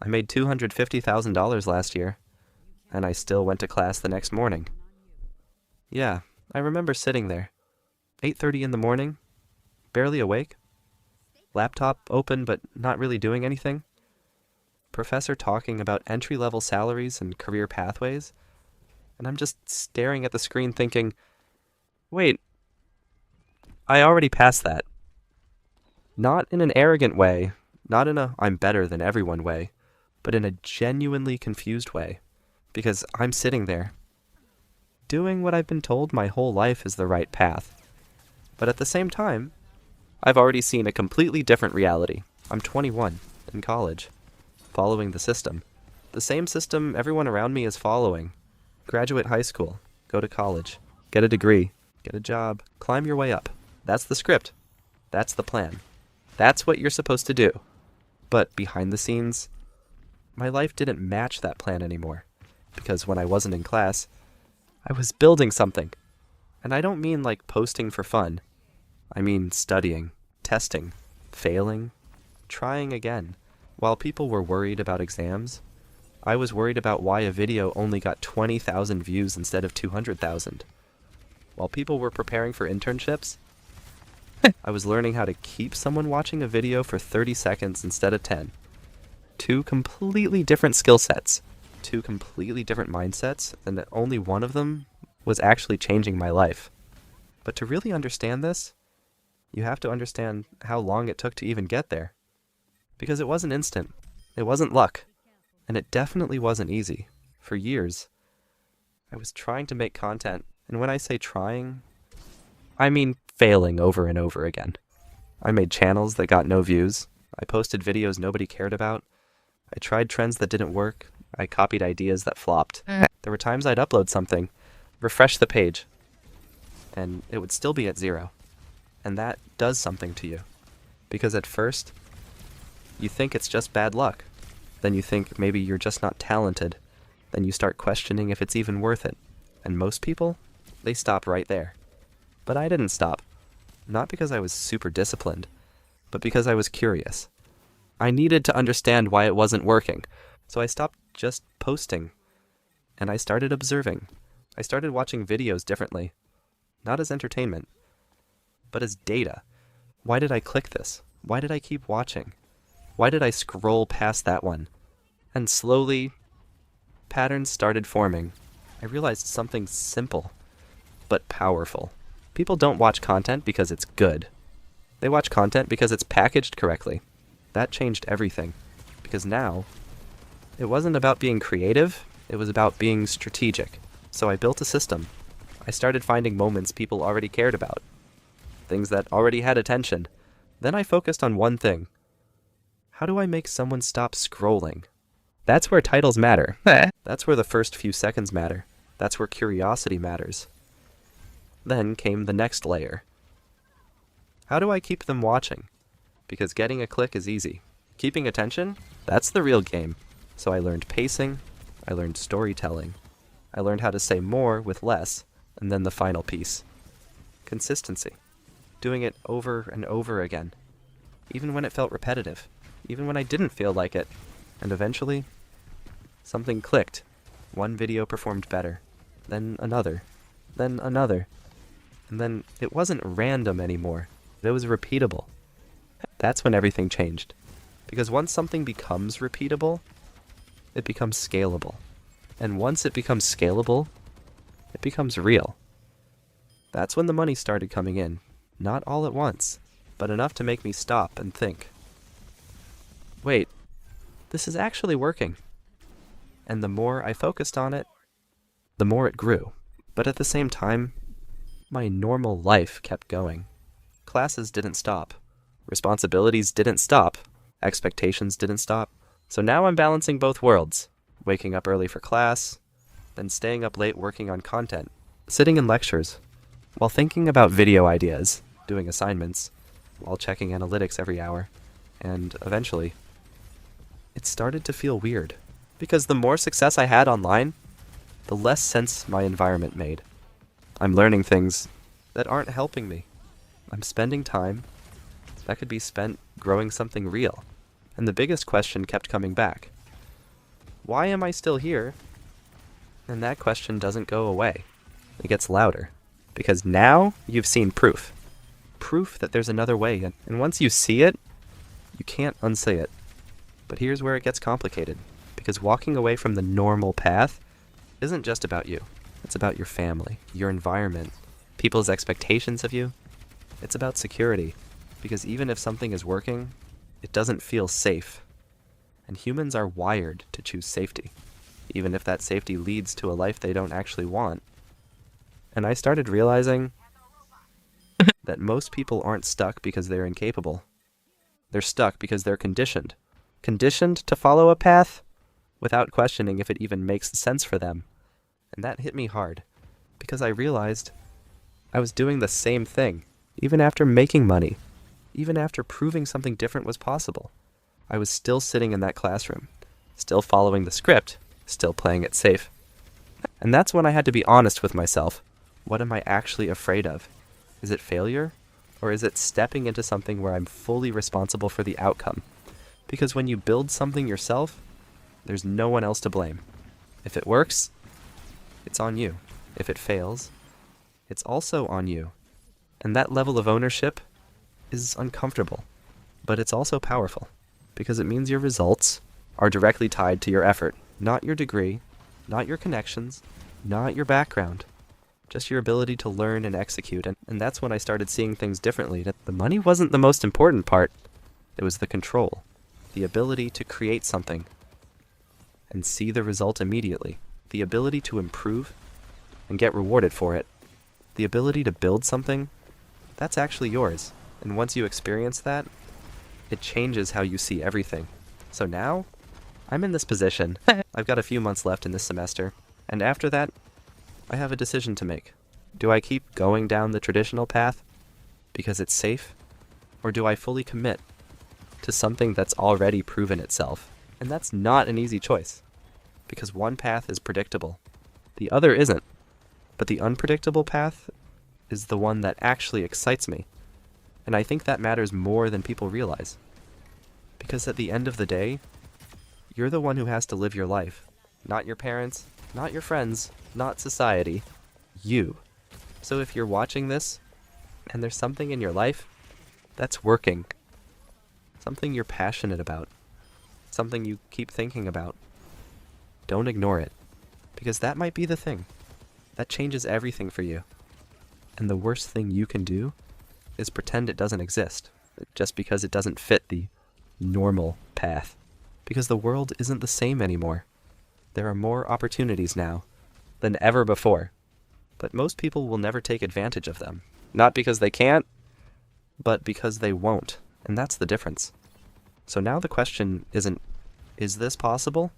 I made $250,000 last year, and I still went to class the next morning. Yeah, I remember sitting there, 8:30 in the morning, barely awake, laptop open but not really doing anything, professor talking about entry-level salaries and career pathways, and I'm just staring at the screen thinking, wait, I already passed that. Not in an arrogant way, not in a I'm better than everyone way, but in a genuinely confused way, because I'm sitting there, doing what I've been told my whole life is the right path. But at the same time, I've already seen a completely different reality. I'm 21, in college, following the system. The same system everyone around me is following. Graduate high school, go to college, get a degree, get a job, climb your way up. That's the script. That's the plan. That's what you're supposed to do. But behind the scenes, my life didn't match that plan anymore. Because when I wasn't in class, I was building something. And I don't mean like posting for fun. I mean studying, testing, failing, trying again. While people were worried about exams, I was worried about why a video only got 20,000 views instead of 200,000. While people were preparing for internships, I was learning how to keep someone watching a video for 30 seconds instead of 10. Two completely different skill sets, two completely different mindsets, and that only one of them was actually changing my life. But to really understand this, you have to understand how long it took to even get there. Because it wasn't instant, it wasn't luck, and it definitely wasn't easy. For years, I was trying to make content, and when I say trying, I mean failing over and over again. I made channels that got no views. I posted videos nobody cared about. I tried trends that didn't work. I copied ideas that flopped. There were times I'd upload something, refresh the page, and it would still be at 0. And that does something to you. Because at first, you think it's just bad luck. Then you think maybe you're just not talented. Then you start questioning if it's even worth it. And most people, they stop right there. But I didn't stop. Not because I was super disciplined, but because I was curious. I needed to understand why it wasn't working. So I stopped just posting. And I started observing. I started watching videos differently. Not as entertainment, but as data. Why did I click this? Why did I keep watching? Why did I scroll past that one? And slowly, patterns started forming. I realized something simple, but powerful. People don't watch content because it's good. They watch content because it's packaged correctly. That changed everything. Because now, it wasn't about being creative, it was about being strategic. So I built a system. I started finding moments people already cared about. Things that already had attention. Then I focused on one thing. How do I make someone stop scrolling? That's where titles matter. That's where the first few seconds matter. That's where curiosity matters. Then came the next layer. How do I keep them watching? Because getting a click is easy. Keeping attention? That's the real game. So I learned pacing. I learned storytelling. I learned how to say more with less. And then the final piece. Consistency. Doing it over and over again. Even when it felt repetitive. Even when I didn't feel like it. And eventually, something clicked. One video performed better. Then another. Then another. And then it wasn't random anymore. It was repeatable. That's when everything changed. Because once something becomes repeatable, it becomes scalable. And once it becomes scalable, it becomes real. That's when the money started coming in. Not all at once, but enough to make me stop and think. Wait, this is actually working. And the more I focused on it, the more it grew. But at the same time, my normal life kept going. Classes didn't stop. Responsibilities didn't stop. Expectations didn't stop. So now I'm balancing both worlds. Waking up early for class, then staying up late working on content. Sitting in lectures, while thinking about video ideas, doing assignments, while checking analytics every hour. And eventually, it started to feel weird. Because the more success I had online, the less sense my environment made. I'm learning things that aren't helping me. I'm spending time that could be spent growing something real. And the biggest question kept coming back. Why am I still here? And that question doesn't go away. It gets louder. Because now you've seen proof. Proof that there's another way. And once you see it, you can't unsay it. But here's where it gets complicated. Because walking away from the normal path isn't just about you. It's about your family, your environment, people's expectations of you. It's about security. Because even if something is working, it doesn't feel safe. And humans are wired to choose safety, even if that safety leads to a life they don't actually want. And I started realizing that most people aren't stuck because they're incapable. They're stuck because they're conditioned. Conditioned to follow a path without questioning if it even makes sense for them. And that hit me hard, because I realized I was doing the same thing, even after making money, even after proving something different was possible. I was still sitting in that classroom, still following the script, still playing it safe. And that's when I had to be honest with myself. What am I actually afraid of? Is it failure? Or is it stepping into something where I'm fully responsible for the outcome? Because when you build something yourself, there's no one else to blame. If it works, it's on you. If it fails, it's also on you. And that level of ownership is uncomfortable, but it's also powerful. Because it means your results are directly tied to your effort, not your degree, not your connections, not your background, just your ability to learn and execute. And that's when I started seeing things differently. That the money wasn't the most important part. It was the control, the ability to create something and see the result immediately, the ability to improve and get rewarded for it, the ability to build something that's actually yours. And once you experience that, it changes how you see everything. So now, I'm in this position. I've got a few months left in this semester, and after that, I have a decision to make. Do I keep going down the traditional path because it's safe, or do I fully commit to something that's already proven itself? And that's not an easy choice, because one path is predictable, the other isn't. But the unpredictable path is the one that actually excites me. And I think that matters more than people realize. Because at the end of the day, you're the one who has to live your life. Not your parents, not your friends, not society. You. So if you're watching this, and there's something in your life that's working, something you're passionate about, something you keep thinking about, don't ignore it. Because that might be the thing. That changes everything for you. And the worst thing you can do is pretend it doesn't exist, just because it doesn't fit the normal path. Because the world isn't the same anymore. There are more opportunities now than ever before. But most people will never take advantage of them. Not because they can't, but because they won't. And that's the difference. So now the question isn't, is this possible?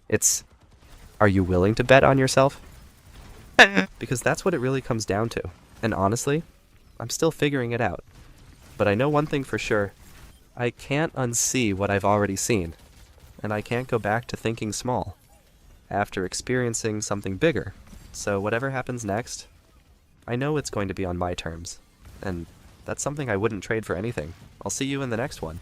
It's, are you willing to bet on yourself? Because that's what it really comes down to. And honestly, I'm still figuring it out. But I know one thing for sure. I can't unsee what I've already seen. And I can't go back to thinking small after experiencing something bigger. So whatever happens next, I know it's going to be on my terms. And that's something I wouldn't trade for anything. I'll see you in the next one.